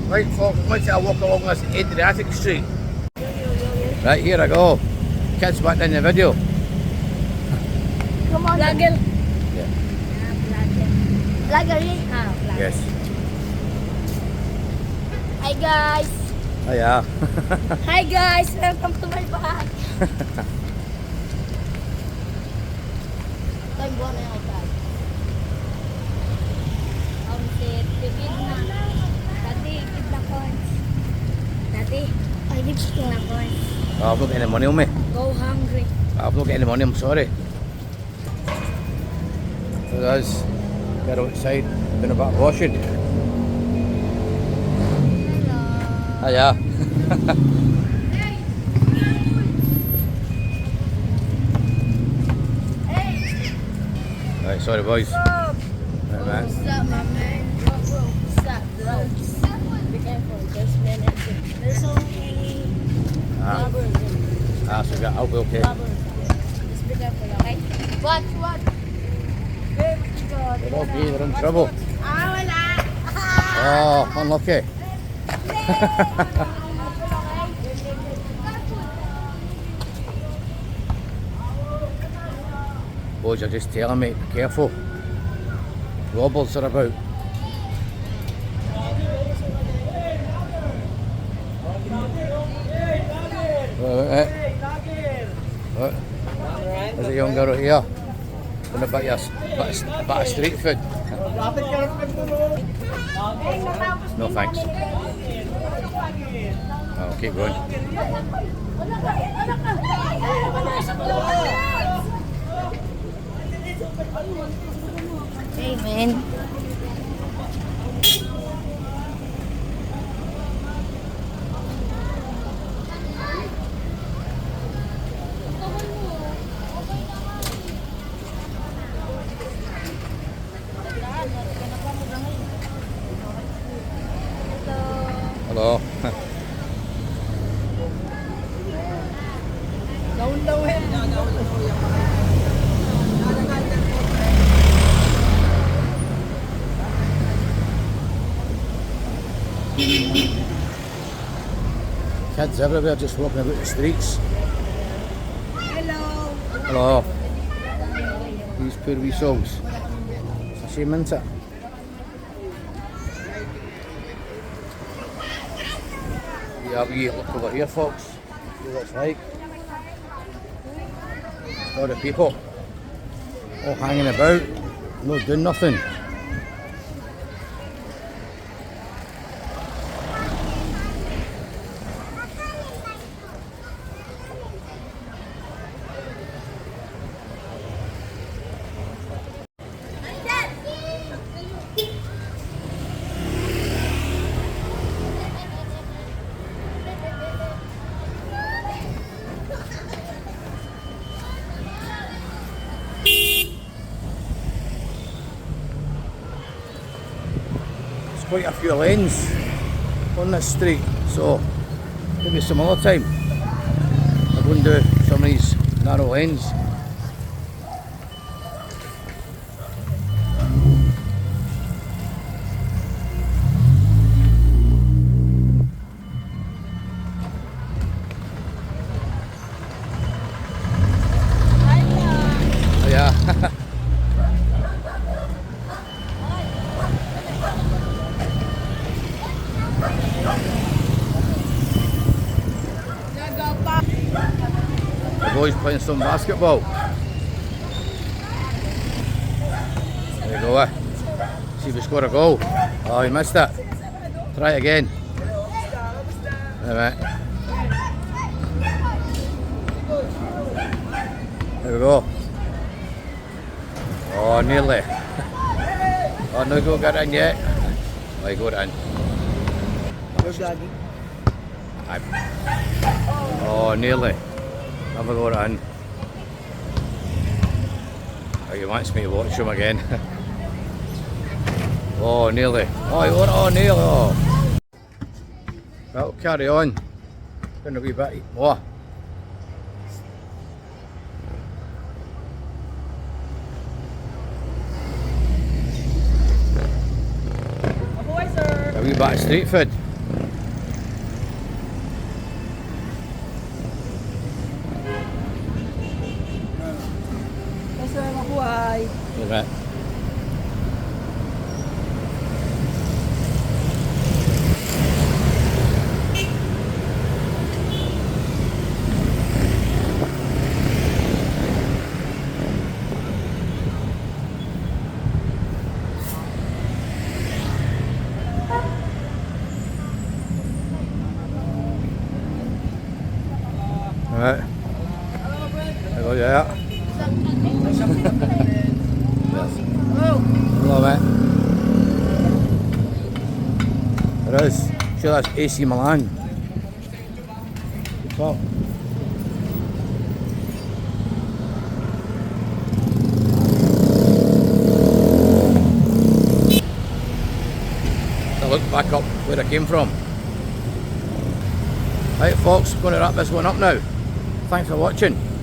Right folks, once I walk along this Adriatic Street. Right, here I go. Kids back in the video. Come on. Vlogger. Yeah. Vlogger. Vlogger eh? Vlogger. Yes. Hi guys. Oh yeah. Hi guys. Welcome to my bag. Time buwan na yung guys. Pipid na. Dati, pipid na coins. Dati, Ay, lips ko. na coins. I've not got any money on me. Go hungry. I've not got any money, I'm sorry. So there's get outside, doing a bit of washing. Oh yeah. Right, sorry boys. Right, man. What's up, my man? What's up, bro? Be careful, there's men and there's so many robbers. So we got, I'll be okay. Just be careful, okay? What? Hey, what you got? They're okay, they're in trouble. Wala. Oh, unlucky. Boys are just telling me, be careful. Robbers are about. What? There's a young girl here. Going to buy a bit of street food. No thanks. I'll keep going. Hey, man. Hello. Kids everywhere just walking about the streets. Hello. Hello. These poor wee souls. It's a shame, isn't it? Yeah, we look over here, folks. See what it's like. A lot of people all hanging about, not doing nothing. Quite a few lanes on this street, so maybe some other time I'll go and do some of these narrow lanes. Oh, yeah. The boys playing some basketball. There you go. See if he scored a goal. Oh, he missed it. Try it again. There we go. Oh, nearly. Oh, no go get in yet. Oh, he got in. Where's Daddy? Oh, nearly. Never got in. Oh, he wants me to watch him again. Oh, nearly. Oh, he got oh, nearly. Oh. Well, carry on. Going a wee bit more. A wee bit of street food. Look at it. Alright. There goes that. Hello, mate. There is. Sure, that's AC Milan. Good top. I look back up where I came from. Right, folks, going to wrap this one up now. Thanks for watching.